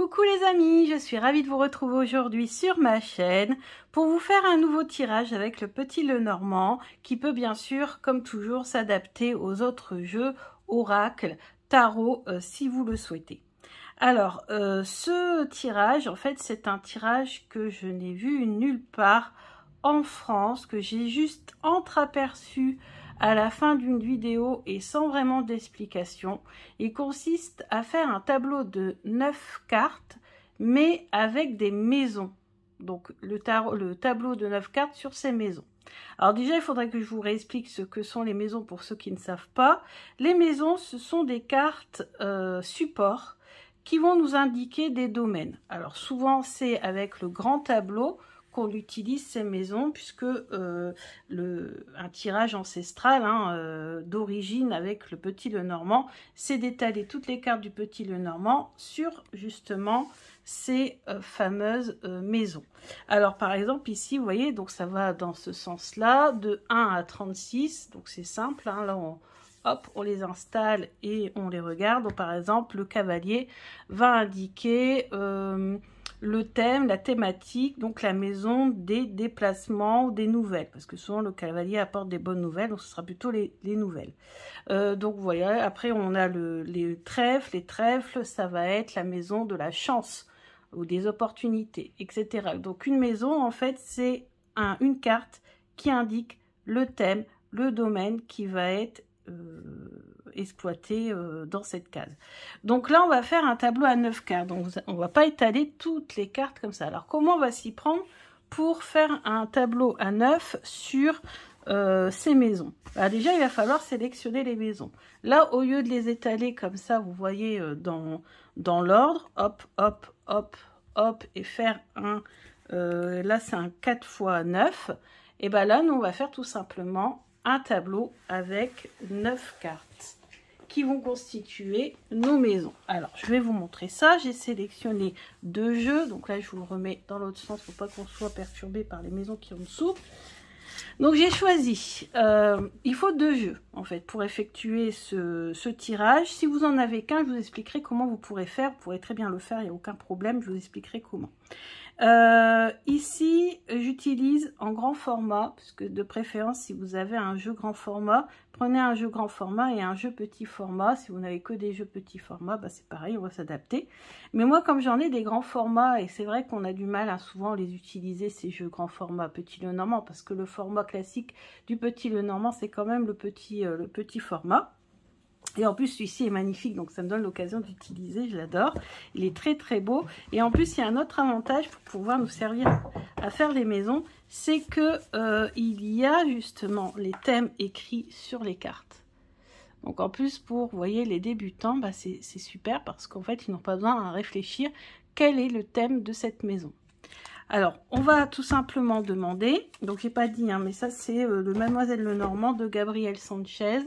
Coucou les amis, je suis ravie de vous retrouver aujourd'hui sur ma chaîne pour vous faire un nouveau tirage avec le Petit Lenormand qui peut bien sûr, comme toujours, s'adapter aux autres jeux, oracles, tarot, si vous le souhaitez. Alors, ce tirage, en fait, c'est un tirage que je n'ai vu nulle part en France, que j'ai juste entreaperçu à la fin d'une vidéo et sans vraiment d'explication. Il consiste à faire un tableau de 9 cartes, mais avec des maisons. Donc, le tableau de 9 cartes sur ces maisons. Alors déjà, il faudrait que je vous réexplique ce que sont les maisons pour ceux qui ne savent pas. Les maisons, ce sont des cartes support qui vont nous indiquer des domaines. Alors souvent, c'est avec le grand tableau qu'on utilise ces maisons, puisque un tirage ancestral d'origine avec le Petit Lenormand, c'est d'étaler toutes les cartes du Petit Lenormand sur justement ces fameuses maisons. Alors par exemple ici, vous voyez, donc ça va dans ce sens-là, de 1 à 36, donc c'est simple, hein, là on les installe et on les regarde. Donc, par exemple, le cavalier va indiquer le thème, la thématique, donc la maison des déplacements ou des nouvelles, parce que souvent le cavalier apporte des bonnes nouvelles, donc ce sera plutôt les nouvelles. Donc voilà, après on a les trèfles. Les trèfles, ça va être la maison de la chance ou des opportunités, etc. Donc une maison, en fait, c'est une carte qui indique le thème, le domaine qui va être exploité dans cette case. Donc là, on va faire un tableau à 9 cartes. Donc on va pas étaler toutes les cartes comme ça. Alors comment on va s'y prendre pour faire un tableau à 9 sur ces maisons? Alors déjà, il va falloir sélectionner les maisons. Là, au lieu de les étaler comme ça, vous voyez dans l'ordre, hop, hop, hop, hop, et faire là c'est un 4 x 9, et bien là, nous on va faire tout simplement un tableau avec 9 cartes qui vont constituer nos maisons. Alors, je vais vous montrer ça. J'ai sélectionné 2 jeux. Donc là, je vous le remets dans l'autre sens pour pas qu'on soit perturbé par les maisons qui sont en dessous. Donc, j'ai choisi. Il faut 2 jeux, en fait, pour effectuer ce tirage. Si vous en avez qu'un, je vous expliquerai comment vous pourrez faire. Vous pourrez très bien le faire, il n'y a aucun problème. Je vous expliquerai comment. Ici, j'utilise en grand format, parce que de préférence, si vous avez un jeu grand format, prenez un jeu grand format et un jeu petit format. Si vous n'avez que des jeux petits format, bah c'est pareil, on va s'adapter. Mais moi, comme j'en ai des grands formats, et c'est vrai qu'on a du mal à souvent les utiliser, ces jeux grand format Petit Lenormand, parce que le format classique du Petit Lenormand, c'est quand même le petit format. Et en plus, celui-ci est magnifique, donc ça me donne l'occasion d'utiliser, je l'adore. Il est très très beau. Et en plus, il y a un autre avantage pour pouvoir nous servir à faire les maisons, c'est que il y a justement les thèmes écrits sur les cartes. Donc en plus, pour, vous voyez, les débutants, bah, c'est super parce qu'en fait, ils n'ont pas besoin à réfléchir quel est le thème de cette maison. Alors, on va tout simplement demander, donc j'ai pas dit, hein, mais ça c'est le Mademoiselle Lenormand de Gabriel Sanchez,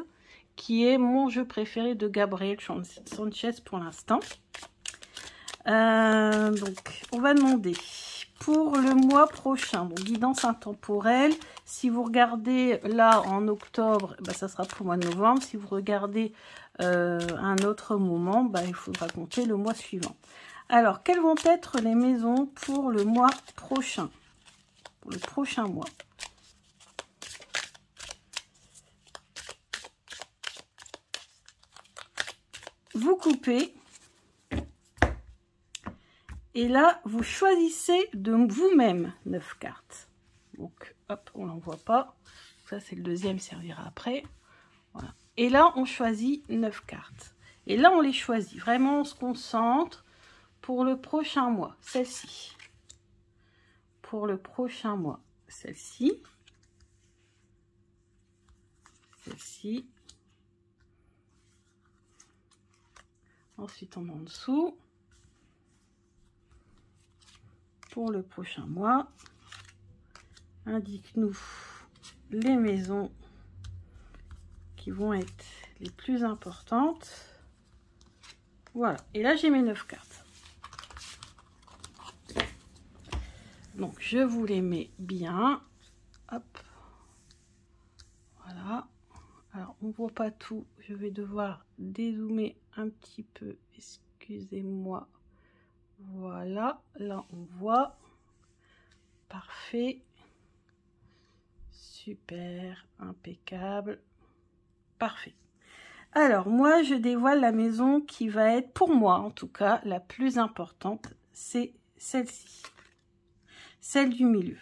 qui est mon jeu préféré de Gabriel Sanchez pour l'instant. Donc, on va demander pour le mois prochain, donc guidance intemporelle. Si vous regardez là en octobre, bah, ça sera pour le mois de novembre. Si vous regardez un autre moment, bah, il faudra compter le mois suivant. Alors, quelles vont être les maisons pour le mois prochain? Pour le prochain mois. Vous coupez et là vous choisissez de vous-même 9 cartes. Donc hop, on l'envoie pas, ça c'est le deuxième, servira après. Voilà. Et là on choisit 9 cartes et là on les choisit vraiment, on se concentre pour le prochain mois. Celle-ci pour le prochain mois, celle-ci, celle-ci. Ensuite, on met en dessous. Pour le prochain mois, indique-nous les maisons qui vont être les plus importantes. Voilà. Et là, j'ai mes 9 cartes. Donc, je vous les mets bien. Hop. Voilà. Alors, on ne voit pas tout. Je vais devoir dézoomer un petit peu. Excusez-moi. Voilà, là on voit. Parfait. Super, impeccable. Parfait. Alors, moi, je dévoile la maison qui va être, pour moi en tout cas, la plus importante. C'est celle-ci. Celle du milieu.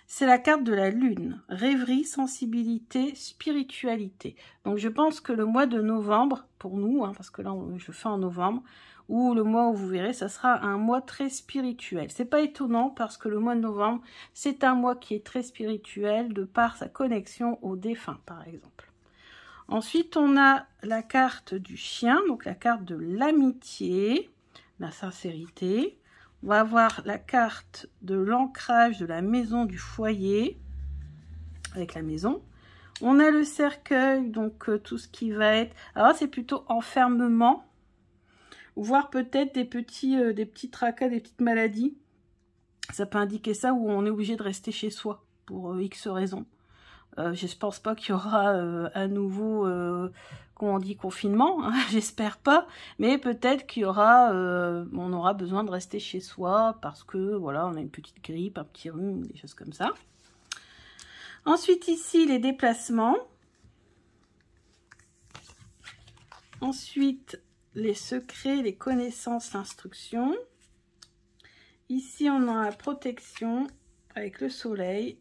C'est la carte de la lune. Rêverie, sensibilité, spiritualité. Donc, je pense que le mois de novembre, pour nous, hein, parce que là, je fais en novembre, ou le mois où vous verrez, ça sera un mois très spirituel. C'est pas étonnant parce que le mois de novembre, c'est un mois qui est très spirituel de par sa connexion aux défunts, par exemple. Ensuite, on a la carte du chien, donc la carte de l'amitié, la sincérité. On va avoir la carte de l'ancrage de la maison du foyer, avec la maison. On a le cercueil, donc tout ce qui va être... Alors c'est plutôt enfermement, voire peut-être des petits tracas, des petites maladies. Ça peut indiquer ça, où on est obligé de rester chez soi, pour X raisons. Je ne pense pas qu'il y aura à nouveau, comment on dit, confinement, hein, j'espère pas, mais peut-être qu'il y aura, on aura besoin de rester chez soi parce que, voilà, on a une petite grippe, un petit rhume, des choses comme ça. Ensuite, ici, les déplacements. Ensuite, les secrets, les connaissances, l'instruction. Ici, on a la protection avec le soleil.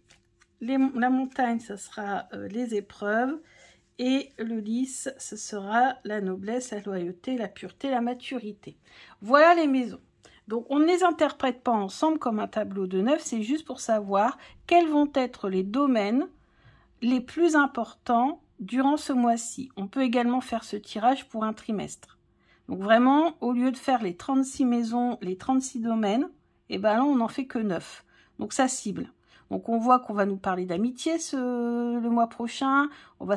La montagne, ce sera les épreuves. Et le lys, ce sera la noblesse, la loyauté, la pureté, la maturité. Voilà les maisons. Donc, on ne les interprète pas ensemble comme un tableau de 9. C'est juste pour savoir quels vont être les domaines les plus importants durant ce mois-ci. On peut également faire ce tirage pour un trimestre. Donc, vraiment, au lieu de faire les 36 maisons, les 36 domaines, et ben là, on n'en fait que 9. Donc, ça cible. Donc, on voit qu'on va nous parler d'amitié le mois prochain. On va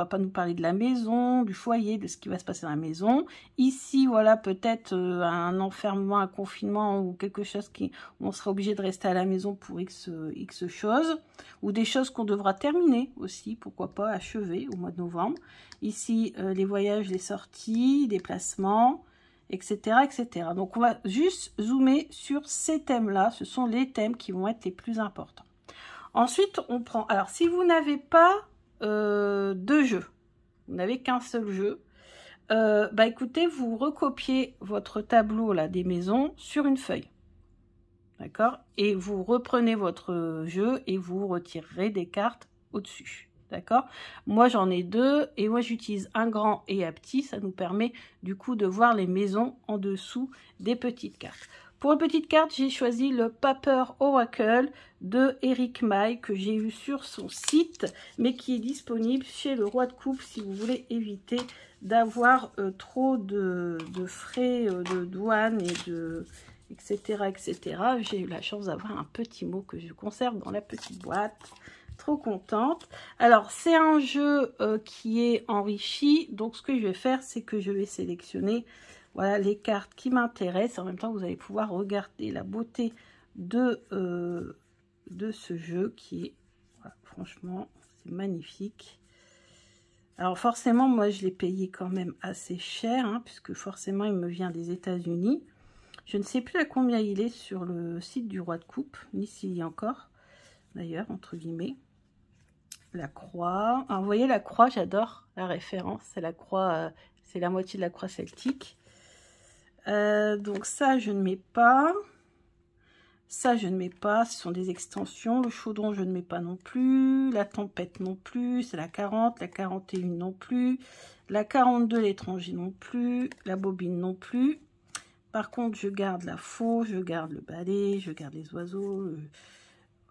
pas nous parler de la maison, du foyer, de ce qui va se passer dans la maison. Ici, voilà, peut-être un enfermement, un confinement ou quelque chose où on sera obligé de rester à la maison pour X choses. Ou des choses qu'on devra terminer aussi, pourquoi pas, achever au mois de novembre. Ici, les voyages, les sorties, les déplacements, etc., etc. Donc, on va juste zoomer sur ces thèmes-là. Ce sont les thèmes qui vont être les plus importants. Ensuite, on prend... Alors, si vous n'avez pas deux jeux, vous n'avez qu'un seul jeu, bah écoutez, vous recopiez votre tableau là des maisons sur une feuille. D'accord? Et vous reprenez votre jeu et vous retirerez des cartes au-dessus. D'accord? Moi, j'en ai deux et moi, j'utilise un grand et un petit. Ça nous permet du coup de voir les maisons en dessous des petites cartes. Pour une petite carte, j'ai choisi le Paper Oracle de Eric Maille que j'ai eu sur son site, mais qui est disponible chez le Roi de Coupe si vous voulez éviter d'avoir trop de frais de douane et de... etc. etc. J'ai eu la chance d'avoir un petit mot que je conserve dans la petite boîte. Trop contente. Alors, c'est un jeu qui est enrichi. Donc, ce que je vais faire, c'est que je vais sélectionner voilà, les cartes qui m'intéressent. En même temps, vous allez pouvoir regarder la beauté de ce jeu qui est, voilà, franchement, c'est magnifique. Alors, forcément, moi, je l'ai payé quand même assez cher, hein, puisque forcément, il me vient des États-Unis. Je ne sais plus à combien il est sur le site du Roi de Coupe, ni s'il y a encore, d'ailleurs, entre guillemets. La croix. Alors, vous voyez, la croix, j'adore la référence. C'est la croix, c'est la moitié de la croix celtique. Donc, ça, je ne mets pas. Ça, je ne mets pas. Ce sont des extensions. Le chaudron, je ne mets pas non plus. La tempête non plus. C'est la 40. La 41 non plus. La 42, l'étranger non plus. La bobine non plus. Par contre, je garde la faux, je garde le balai, je garde les oiseaux,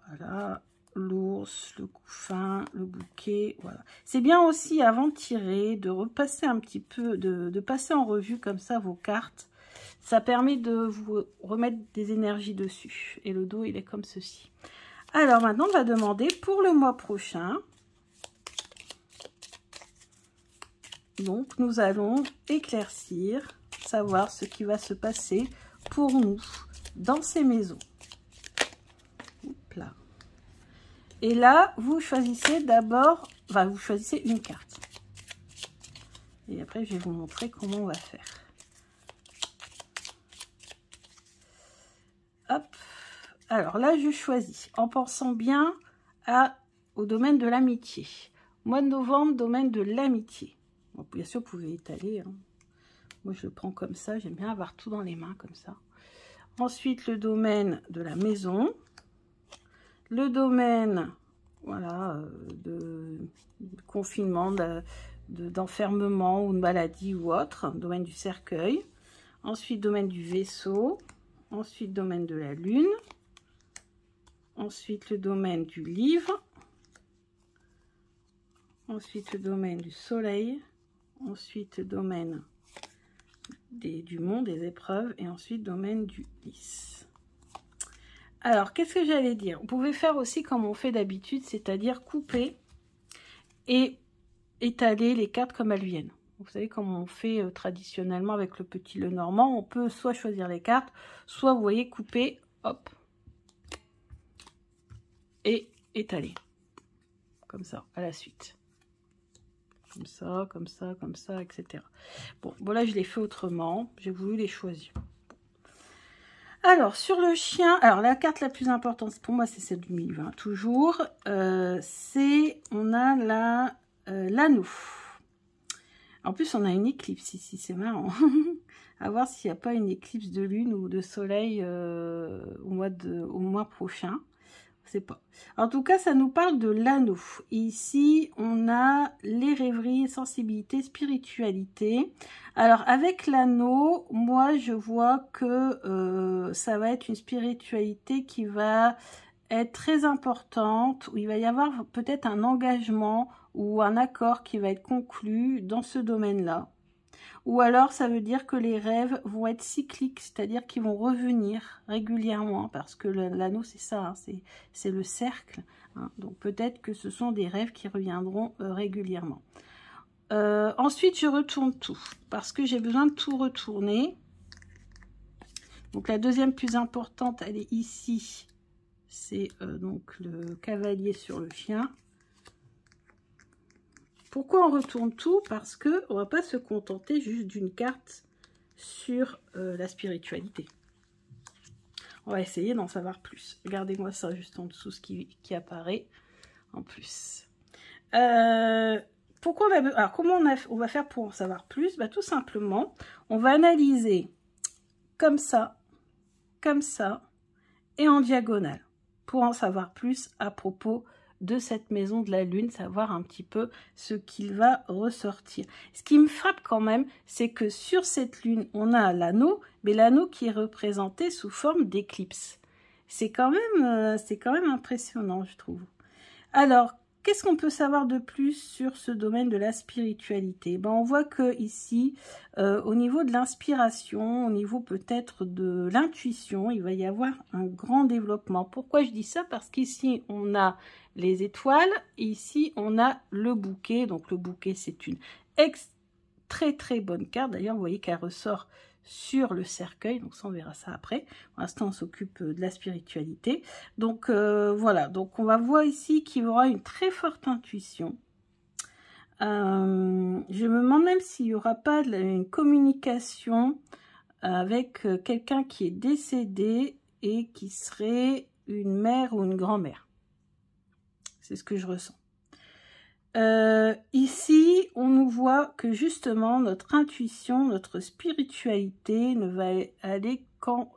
voilà, l'ours, le couffin, le bouquet, voilà. C'est bien aussi, avant de tirer, de repasser un petit peu, de passer en revue comme ça vos cartes. Ça permet de vous remettre des énergies dessus. Et le dos, il est comme ceci. Alors maintenant, on va demander pour le mois prochain. Donc, nous allons éclaircir, savoir ce qui va se passer pour nous dans ces maisons. Hop là. Et là, vous choisissez d'abord, enfin, vous choisissez une carte. Et après, je vais vous montrer comment on va faire. Alors là, je choisis en pensant bien au domaine de l'amitié. Mois de novembre, domaine de l'amitié. Bon, bien sûr, vous pouvez étaler. Hein. Moi, je le prends comme ça. J'aime bien avoir tout dans les mains comme ça. Ensuite, le domaine de la maison. Le domaine, voilà, de confinement, d'enfermement ou de maladie ou autre. Domaine du cercueil. Ensuite, domaine du vaisseau. Ensuite, domaine de la lune. Ensuite, le domaine du livre. Ensuite, le domaine du soleil. Ensuite, le domaine du monde, des épreuves. Et ensuite, domaine du lys. Alors, qu'est-ce que j'allais dire? Vous pouvez faire aussi comme on fait d'habitude, c'est-à-dire couper et étaler les cartes comme elles viennent. Vous savez, comme on fait traditionnellement avec le petit Lenormand, on peut soit choisir les cartes, soit, vous voyez, couper, hop, et étaler. Comme ça, à la suite. Comme ça, comme ça, comme ça, etc. Bon, là, je l'ai fait autrement. J'ai voulu les choisir. Alors, sur le chien, alors la carte la plus importante pour moi, c'est celle du milieu, hein, toujours. On a l'anneau. En plus, on a une éclipse ici, c'est marrant. À voir s'il n'y a pas une éclipse de lune ou de soleil au mois prochain. Je sais pas. En tout cas, ça nous parle de l'anneau. Ici, on a les rêveries, sensibilité, spiritualité. Alors, avec l'anneau, moi, je vois que ça va être une spiritualité qui va être très importante, où il va y avoir peut-être un engagement ou un accord qui va être conclu dans ce domaine-là. Ou alors, ça veut dire que les rêves vont être cycliques, c'est-à-dire qu'ils vont revenir régulièrement, parce que l'anneau, c'est ça, hein, c'est le cercle. Hein, donc, peut-être que ce sont des rêves qui reviendront régulièrement. Ensuite, je retourne tout, parce que j'ai besoin de tout retourner. Donc, la deuxième plus importante, elle est ici. C'est donc le cavalier sur le chien. Pourquoi on retourne tout? Parce qu'on ne va pas se contenter juste d'une carte sur la spiritualité. On va essayer d'en savoir plus. Regardez-moi ça juste en dessous, ce qui apparaît en plus. Pourquoi alors, comment on va faire pour en savoir plus? Bah, tout simplement, on va analyser comme ça, et en diagonale, pour en savoir plus à propos de cette maison de la lune, savoir un petit peu ce qu'il va ressortir. Ce qui me frappe quand même, c'est que sur cette lune, on a l'anneau, mais l'anneau qui est représenté sous forme d'éclipse. C'est quand même impressionnant, je trouve. Alors, qu'est-ce qu'on peut savoir de plus sur ce domaine de la spiritualité? Ben, on voit que ici, au niveau de l'inspiration, au niveau peut-être de l'intuition, il va y avoir un grand développement. Pourquoi je dis ça? Parce qu'ici, on a les étoiles, et ici, on a le bouquet. Donc, le bouquet, c'est une très, très bonne carte. D'ailleurs, vous voyez qu'elle ressort sur le cercueil, donc ça on verra ça après. Pour l'instant on s'occupe de la spiritualité. Donc voilà, donc on va voir ici qu'il y aura une très forte intuition. Je me demande même s'il n'y aura pas une communication avec quelqu'un qui est décédé et qui serait une mère ou une grand-mère. C'est ce que je ressens. Ici, on nous voit que justement notre intuition, notre spiritualité ne va aller qu'en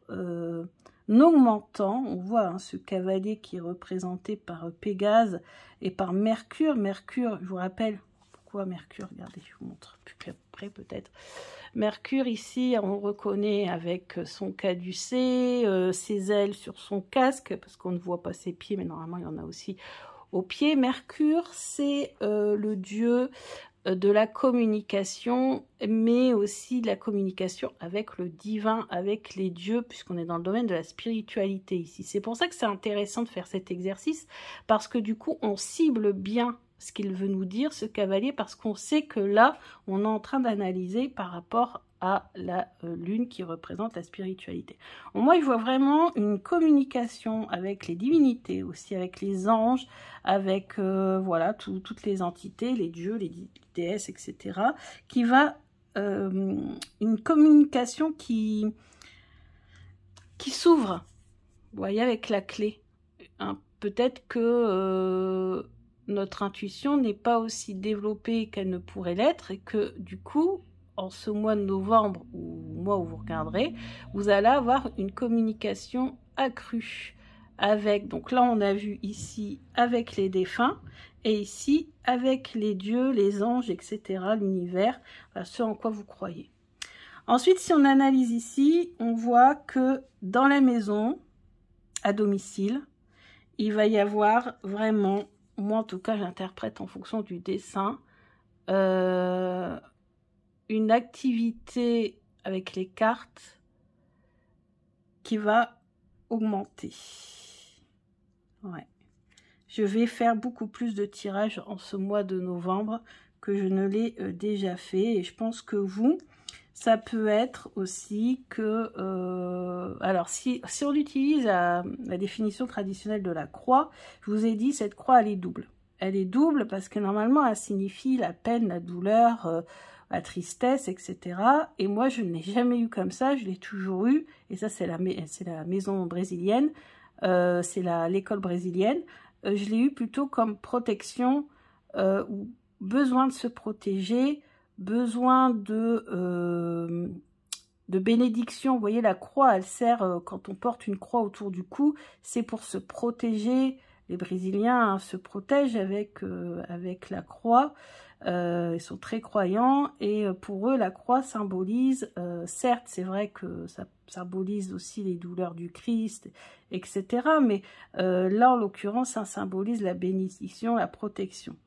augmentant. On voit hein, ce cavalier qui est représenté par Pégase et par Mercure. Mercure, je vous rappelle, pourquoi Mercure? Regardez, je vous montre plus près peut-être. Mercure ici, on reconnaît avec son caducée, ses ailes sur son casque, parce qu'on ne voit pas ses pieds, mais normalement il y en a aussi au pied. Mercure, c'est le dieu de la communication, mais aussi de la communication avec le divin, avec les dieux, puisqu'on est dans le domaine de la spiritualité ici. C'est pour ça que c'est intéressant de faire cet exercice, parce que du coup, on cible bien ce qu'il veut nous dire, ce cavalier, parce qu'on sait que là, on est en train d'analyser par rapport à la lune qui représente la spiritualité. Moi, je vois vraiment une communication avec les divinités, aussi avec les anges, avec voilà toutes les entités, les dieux, les déesses, etc. Qui va une communication qui s'ouvre Vous voyez, avec la clé. Hein, peut-être que notre intuition n'est pas aussi développée qu'elle ne pourrait l'être et que du coup, en ce mois de novembre, ou mois où vous regarderez, vous allez avoir une communication accrue avec, donc là on a vu ici avec les défunts, et ici avec les dieux, les anges, etc., l'univers, ce en quoi vous croyez. Ensuite, si on analyse ici, on voit que dans la maison, à domicile, il va y avoir vraiment, moi en tout cas j'interprète en fonction du dessin, une activité avec les cartes qui va augmenter. Ouais. Je vais faire beaucoup plus de tirages en ce mois de novembre que je ne l'ai déjà fait. Et je pense que vous, ça peut être aussi que... alors, si on utilise la définition traditionnelle de la croix, je vous ai dit, cette croix, elle est double. Elle est double parce que normalement, elle signifie la peine, la douleur, la tristesse, etc. Et moi, je ne l'ai jamais eu comme ça, je l'ai toujours eu. Et ça, c'est la maison brésilienne, c'est l'école brésilienne. Je l'ai eu plutôt comme protection, ou besoin de se protéger, besoin de bénédiction. Vous voyez, la croix, elle sert, quand on porte une croix autour du cou, c'est pour se protéger. Les Brésiliens se protègent avec la croix. Ils sont très croyants et pour eux, la croix symbolise, certes, c'est vrai que ça symbolise aussi les douleurs du Christ, etc. Mais là, en l'occurrence, ça symbolise la bénédiction, la protection.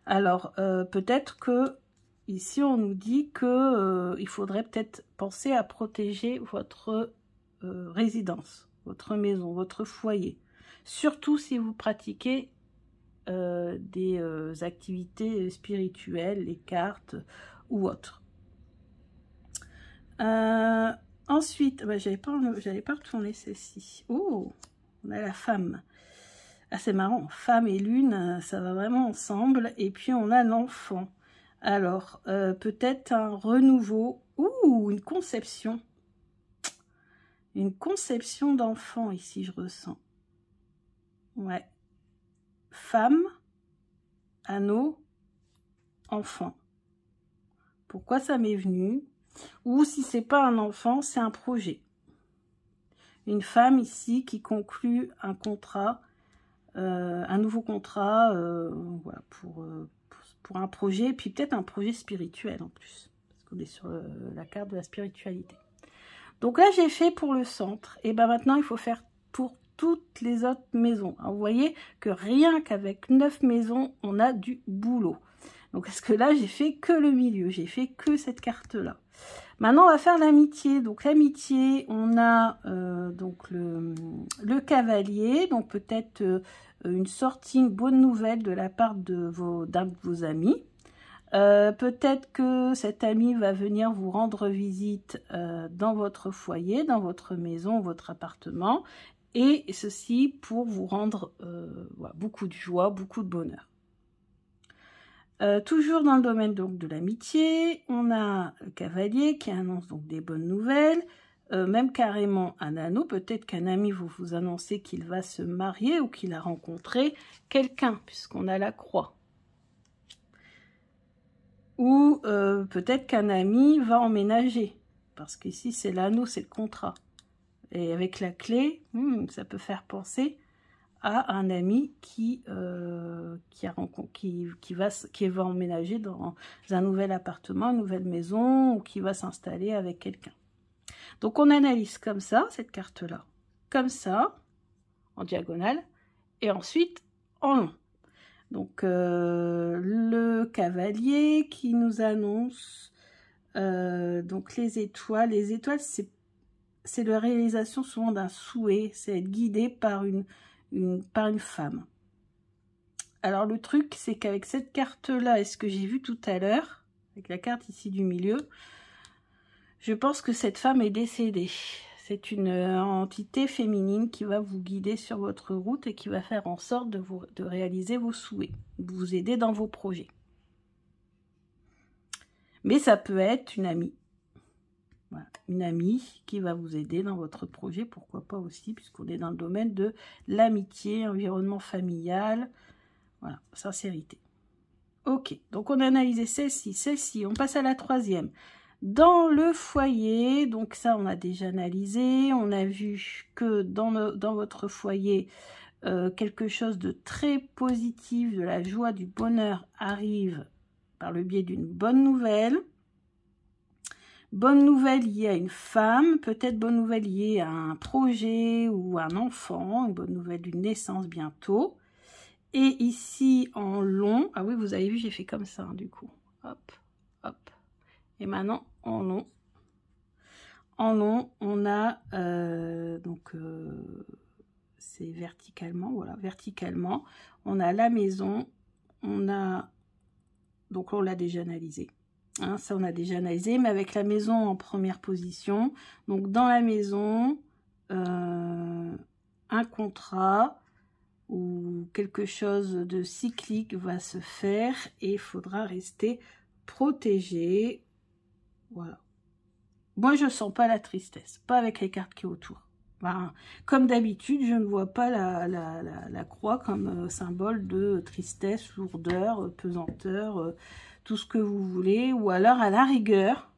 Alors, peut-être que ici, on nous dit que il faudrait peut-être penser à protéger votre résidence, votre maison, votre foyer. Surtout si vous pratiquez des activités spirituelles, les cartes ou autres. Ensuite, bah, j'allais pas retourner celle-ci. Oh, on a la femme. Ah, c'est marrant, femme et lune, ça va vraiment ensemble. Et puis on a l'enfant. Alors, peut-être un renouveau ou une conception. Une conception d'enfant ici, je ressens. Ouais. Femme, anneau, enfant. Pourquoi ça m'est venu? Ou si c'est pas un enfant, c'est un projet. Une femme ici qui conclut un contrat, un nouveau contrat, voilà, pour un projet, et puis peut-être un projet spirituel en plus, parce qu'on est sur la carte de la spiritualité. Donc là, j'ai fait pour le centre, et ben maintenant, il faut faire pour toutes les autres maisons. Alors, vous voyez que rien qu'avec 9 maisons, on a du boulot. Donc, parce que là, j'ai fait que le milieu, j'ai fait que cette carte-là. Maintenant, on va faire l'amitié. Donc, l'amitié, on a donc le cavalier, donc peut-être une sortie, une bonne nouvelle de la part d'un de vos amis. Peut-être que cet ami va venir vous rendre visite dans votre foyer, dans votre maison, votre appartement. Et ceci pour vous rendre voilà, beaucoup de joie, beaucoup de bonheur. Toujours dans le domaine donc, de l'amitié, on a le cavalier qui annonce donc des bonnes nouvelles, même carrément un anneau. Peut-être qu'un ami vous annoncer qu'il va se marier ou qu'il a rencontré quelqu'un, puisqu'on a la croix. Ou peut-être qu'un ami va emménager, parce qu'ici c'est l'anneau, c'est le contrat. Et avec la clé, ça peut faire penser à un ami qui va emménager dans un nouvel appartement, une nouvelle maison, ou qui va s'installer avec quelqu'un. Donc on analyse comme ça, cette carte-là, comme ça, en diagonale, et ensuite en long. Donc le cavalier qui nous annonce donc les étoiles. Les étoiles, c'est la réalisation souvent d'un souhait, c'est être guidé par une femme. Alors le truc, c'est qu'avec cette carte-là, et ce que j'ai vu tout à l'heure, avec la carte ici du milieu, je pense que cette femme est décédée. C'est une entité féminine qui va vous guider sur votre route et qui va faire en sorte de réaliser vos souhaits, de vous aider dans vos projets. Mais ça peut être une amie. Voilà. Une amie qui va vous aider dans votre projet, pourquoi pas aussi, puisqu'on est dans le domaine de l'amitié, environnement familial, voilà, sincérité. Ok, donc on a analysé celle-ci, on passe à la troisième. Dans le foyer, donc ça on a déjà analysé, on a vu que dans votre foyer, quelque chose de très positif, de la joie, du bonheur arrive par le biais d'une bonne nouvelle. Bonne nouvelle liée à une femme, peut-être bonne nouvelle liée à un projet ou à un enfant, une bonne nouvelle d'une naissance bientôt. Et ici en long, ah oui vous avez vu j'ai fait comme ça hein, du coup, hop, hop. Et maintenant en long on a c'est verticalement, voilà, verticalement, on a la maison, on a, donc on l'a déjà analysé, hein, ça on a déjà analysé, mais avec la maison en première position, donc dans la maison, un contrat ou quelque chose de cyclique va se faire et il faudra rester protégé, voilà. Moi je sens pas la tristesse, pas avec les cartes qui est autour. Enfin, comme d'habitude, je ne vois pas la croix comme symbole de tristesse, lourdeur, pesanteur, tout ce que vous voulez. Ou alors, à la rigueur,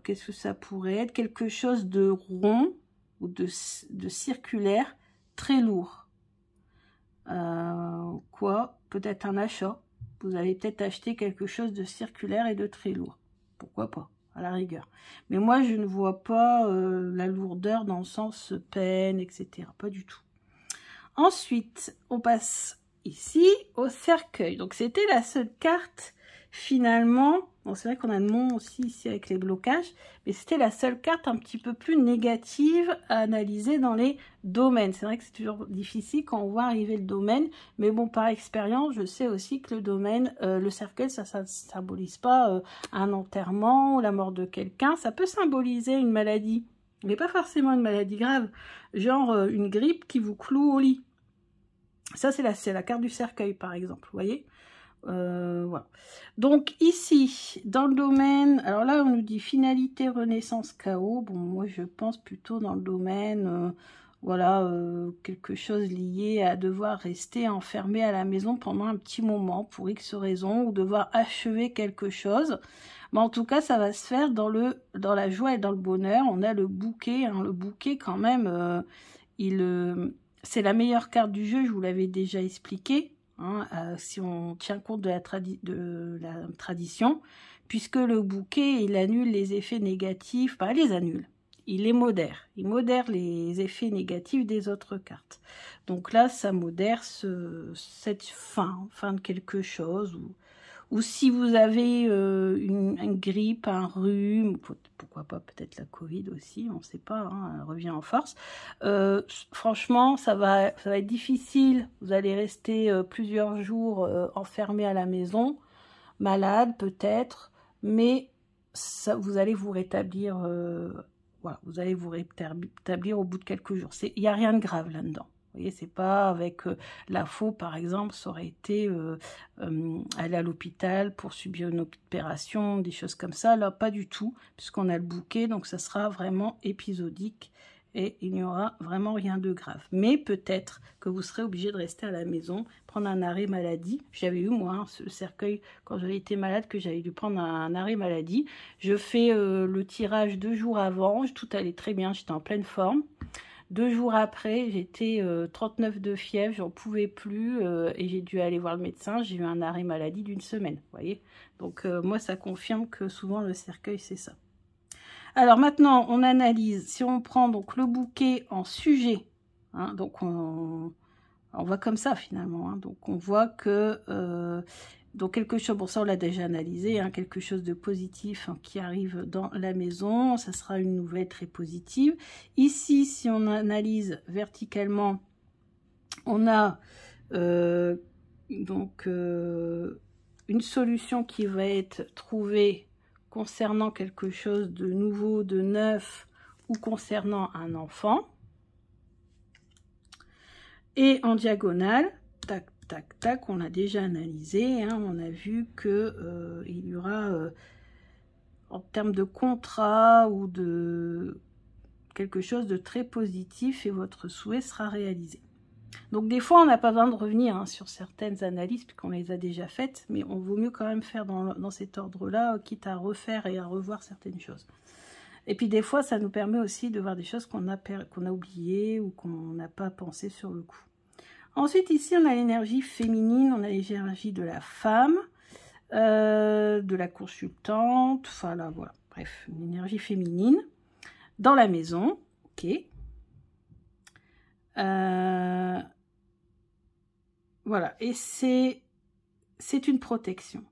qu'est-ce que ça pourrait être? Quelque chose de rond ou de circulaire, très lourd. Quoi? Peut-être un achat. Vous avez peut-être acheté quelque chose de circulaire et de très lourd. Pourquoi pas? À la rigueur. Mais moi, je ne vois pas la lourdeur dans le sens peine, etc. Pas du tout. Ensuite, on passe ici au cercueil. Donc, c'était la seule carte, finalement. Bon, c'est vrai qu'on a le mont aussi ici avec les blocages, mais c'était la seule carte un petit peu plus négative à analyser dans les domaines. C'est vrai que c'est toujours difficile quand on voit arriver le domaine, mais bon, par expérience, je sais aussi que le domaine, le cercueil, ça ne symbolise pas un enterrement ou la mort de quelqu'un. Ça peut symboliser une maladie, mais pas forcément une maladie grave, genre une grippe qui vous cloue au lit. Ça, c'est la carte du cercueil, par exemple, vous voyez. Voilà. Donc ici, dans le domaine, alors là on nous dit finalité, renaissance, chaos. Bon, moi je pense plutôt dans le domaine, voilà, quelque chose lié à devoir rester enfermé à la maison pendant un petit moment pour X raisons, ou devoir achever quelque chose. Mais en tout cas, ça va se faire dans la joie et dans le bonheur. On a le bouquet, hein, le bouquet quand même, c'est la meilleure carte du jeu, je vous l'avais déjà expliqué. Hein, si on tient compte de la tradition, puisque le bouquet, il annule les effets négatifs, pas les annule, il les modère. Il modère les effets négatifs des autres cartes. Donc là, ça modère cette fin de quelque chose, ou si vous avez une grippe, un rhume, pourquoi pas peut-être la Covid aussi, on ne sait pas, hein, elle revient en force. Franchement, ça va être difficile. Vous allez rester plusieurs jours enfermés à la maison, malade peut-être, mais ça, vous allez vous rétablir. Voilà, vous allez vous rétablir au bout de quelques jours. Il n'y a rien de grave là-dedans. Vous voyez, c'est pas avec la faux, par exemple, ça aurait été aller à l'hôpital pour subir une opération, des choses comme ça. Là, pas du tout, puisqu'on a le bouquet, donc ça sera vraiment épisodique et il n'y aura vraiment rien de grave. Mais peut-être que vous serez obligé de rester à la maison, prendre un arrêt maladie. J'avais eu, moi, hein, ce cercueil, quand j'avais été malade, que j'avais dû prendre un arrêt maladie. Je fais le tirage 2 jours avant, tout allait très bien, j'étais en pleine forme. 2 jours après, j'étais 39 de fièvre, j'en pouvais plus et j'ai dû aller voir le médecin. J'ai eu un arrêt maladie d'1 semaine, vous voyez. Donc moi, ça confirme que souvent le cercueil, c'est ça. Alors maintenant, on analyse. Si on prend donc le bouquet en sujet, hein, donc on voit comme ça finalement. Hein, donc on voit que donc quelque chose, bon ça on l'a déjà analysé, hein, quelque chose de positif hein, qui arrive dans la maison, ça sera une nouvelle très positive. Ici, si on analyse verticalement, on a donc une solution qui va être trouvée concernant quelque chose de nouveau, de neuf, ou concernant un enfant. Et en diagonale, tac, tac, tac, on a déjà analysé, hein, on a vu que il y aura en termes de contrat ou de quelque chose de très positif et votre souhait sera réalisé. Donc des fois, on n'a pas besoin de revenir sur certaines analyses puisqu'on les a déjà faites, mais on vaut mieux quand même faire dans cet ordre-là, quitte à refaire et à revoir certaines choses. Et puis des fois, ça nous permet aussi de voir des choses qu'on a oubliées ou qu'on n'a pas pensé sur le coup. Ensuite, ici, on a l'énergie féminine, on a l'énergie de la femme, de la consultante, enfin là, voilà, bref, une énergie féminine dans la maison, ok. Voilà, et c'est une protection.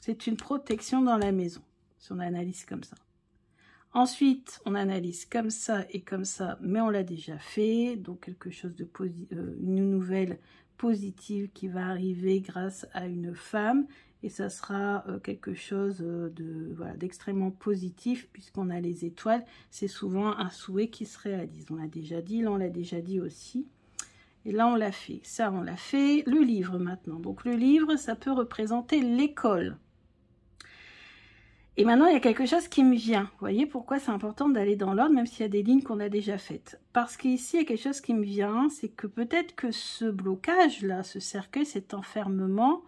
C'est une protection dans la maison, si on analyse comme ça. Ensuite, on analyse comme ça et comme ça, mais on l'a déjà fait. Donc, quelque chose de une nouvelle positive qui va arriver grâce à une femme. Et ça sera quelque chose d'extrêmement positif, puisqu'on a les étoiles. C'est souvent un souhait qui se réalise. On l'a déjà dit, là on l'a déjà dit aussi. Et là on l'a fait. Ça, on l'a fait. Le livre maintenant. Donc, le livre, ça peut représenter l'école. Et maintenant, il y a quelque chose qui me vient. Vous voyez pourquoi c'est important d'aller dans l'ordre, même s'il y a des lignes qu'on a déjà faites. Parce qu'ici, il y a quelque chose qui me vient, c'est que peut-être que ce blocage-là, ce cercueil, cet enfermement,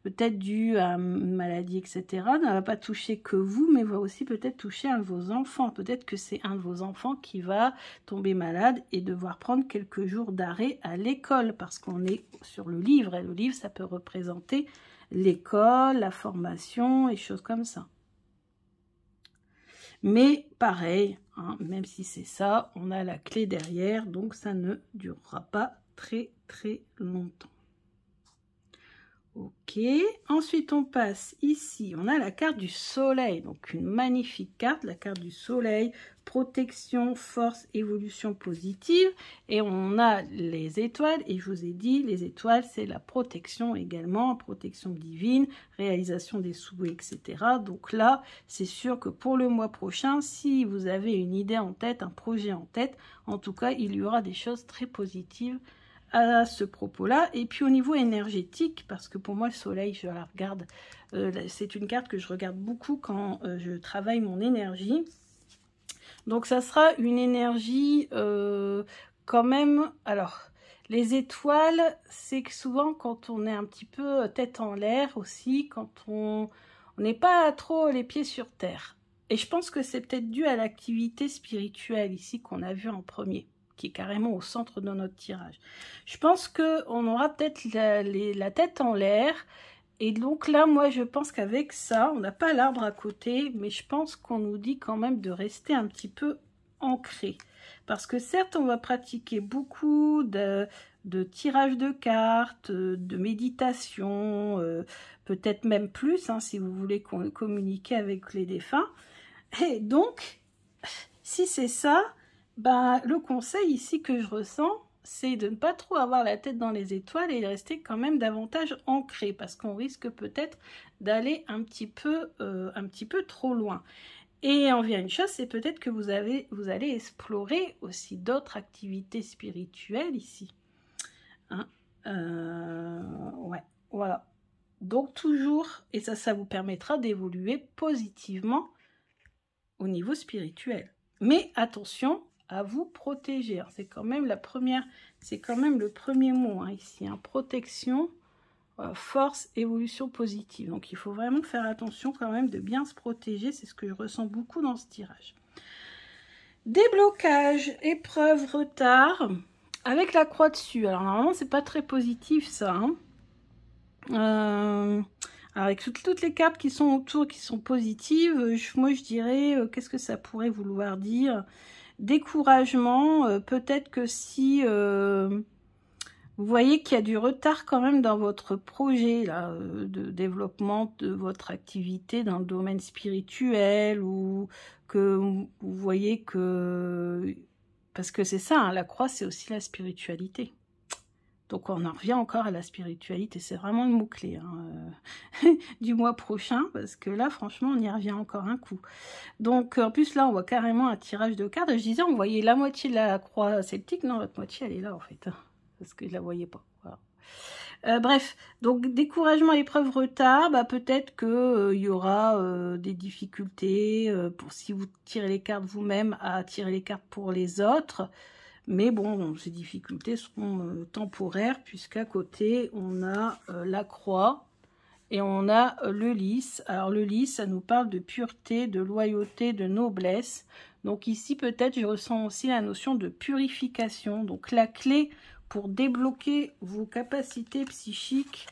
peut-être dû à une maladie, etc., ne va pas toucher que vous, mais va aussi peut-être toucher un de vos enfants. Peut-être que c'est un de vos enfants qui va tomber malade et devoir prendre quelques jours d'arrêt à l'école, parce qu'on est sur le livre. Et le livre, ça peut représenter l'école, la formation et choses comme ça. Mais pareil, même si c'est ça, on a la clé derrière, donc ça ne durera pas très longtemps. Ok, ensuite on passe ici, on a la carte du soleil, donc une magnifique carte, la carte du soleil, protection, force, évolution positive, et on a les étoiles, et je vous ai dit, les étoiles c'est la protection également, protection divine, réalisation des souhaits, etc. Donc là, c'est sûr que pour le mois prochain, si vous avez une idée en tête, un projet en tête, en tout cas, il y aura des choses très positives à ce propos-là. Et puis au niveau énergétique, parce que pour moi le soleil, je la regarde, c'est une carte que je regarde beaucoup quand je travaille mon énergie. Donc ça sera une énergie quand même, alors les étoiles, c'est que souvent quand on est un petit peu tête en l'air aussi, quand on n'est pas trop les pieds sur terre. Et je pense que c'est peut-être dû à l'activité spirituelle ici qu'on a vu en premier, qui est carrément au centre de notre tirage. Je pense qu'on aura peut-être la tête en l'air. Et donc là, moi, je pense qu'avec ça, on n'a pas l'arbre à côté, mais je pense qu'on nous dit quand même de rester un petit peu ancré. Parce que certes, on va pratiquer beaucoup de tirage de cartes, de méditation, peut-être même plus, si vous voulez communiquer avec les défunts. Et donc, si c'est ça, le conseil ici que je ressens, c'est de ne pas trop avoir la tête dans les étoiles et de rester quand même davantage ancré, parce qu'on risque peut-être d'aller un petit peu trop loin. Et en vient une chose, c'est peut-être que vous allez explorer aussi d'autres activités spirituelles ici. Ouais, voilà. Donc toujours, et ça vous permettra d'évoluer positivement au niveau spirituel. Mais attention à vous protéger. C'est quand même le premier mot ici. Protection, force, évolution positive. Donc il faut vraiment faire attention quand même de bien se protéger. C'est ce que je ressens beaucoup dans ce tirage. Déblocage, épreuve, retard, avec la croix dessus. Alors normalement c'est pas très positif ça. Avec toutes les cartes qui sont autour, qui sont positives, moi je dirais, qu'est-ce que ça pourrait vouloir dire? Découragement, peut-être que si vous voyez qu'il y a du retard quand même dans votre projet là, de développement de votre activité dans le domaine spirituel, ou que vous voyez que... Parce que c'est ça, la croix c'est aussi la spiritualité. Donc on en revient encore à la spiritualité, c'est vraiment le mot-clé du mois prochain, parce que là franchement on y revient encore un coup. Donc en plus là on voit carrément un tirage de cartes, je disais on voyait la moitié de la croix celtique, non l'autre moitié elle est là en fait, parce que je la voyais pas. Voilà. Bref, donc découragement, épreuve, retard, bah, peut-être que il y aura des difficultés pour si vous tirez les cartes vous-même à tirer les cartes pour les autres. Mais bon, ces difficultés seront temporaires puisqu'à côté, on a la croix et on a le lys. Alors le lys, ça nous parle de pureté, de loyauté, de noblesse. Donc ici, peut-être, je ressens aussi la notion de purification. Donc la clé pour débloquer vos capacités psychiques,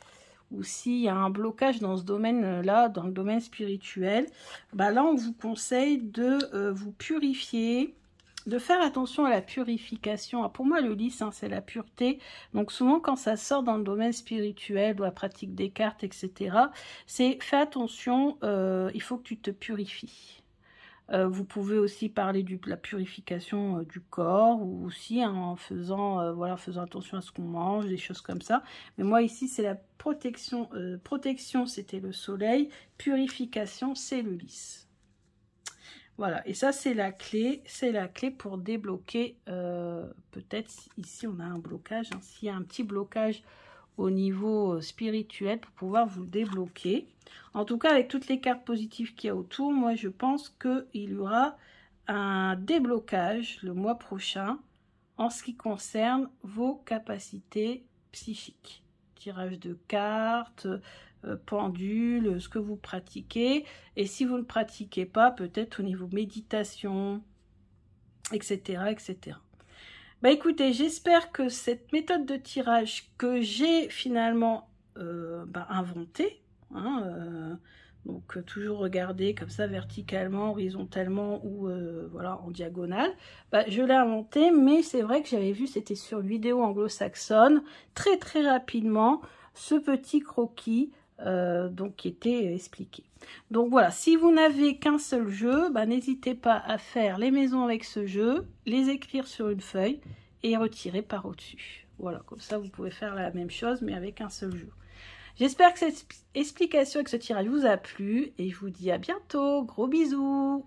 ou s'il y a un blocage dans ce domaine-là, dans le domaine spirituel, bah là, on vous conseille de vous purifier, de faire attention à la purification. Alors pour moi, le lys, hein, c'est la pureté. Donc souvent, quand ça sort dans le domaine spirituel, ou la pratique des cartes, etc., c'est fais attention, il faut que tu te purifies. Vous pouvez aussi parler de la purification du corps, ou aussi hein, en faisant, voilà, faisant attention à ce qu'on mange, des choses comme ça. Mais moi ici, c'est la protection. Protection, c'était le soleil. Purification, c'est le lys. Voilà, et ça c'est la clé pour débloquer, peut-être ici on a un blocage, hein, s'il y a un petit blocage au niveau spirituel pour pouvoir vous débloquer. En tout cas, avec toutes les cartes positives qu'il y a autour, moi je pense qu'il y aura un déblocage le mois prochain en ce qui concerne vos capacités psychiques. Tirage de cartes, pendule, ce que vous pratiquez. Et si vous ne pratiquez pas, peut-être au niveau méditation, etc. etc. Bah écoutez, j'espère que cette méthode de tirage que j'ai finalement inventée, hein, donc toujours regarder comme ça verticalement, horizontalement ou voilà en diagonale, bah, je l'ai inventée, mais c'est vrai que j'avais vu, c'était sur une vidéo anglo-saxonne, très rapidement, ce petit croquis donc qui était expliqué. Donc voilà, si vous n'avez qu'un seul jeu, bah, n'hésitez pas à faire les maisons avec ce jeu, les écrire sur une feuille et retirer par au-dessus. Voilà, comme ça vous pouvez faire la même chose mais avec un seul jeu. J'espère que cette explication et que ce tirage vous a plu et je vous dis à bientôt. Gros bisous!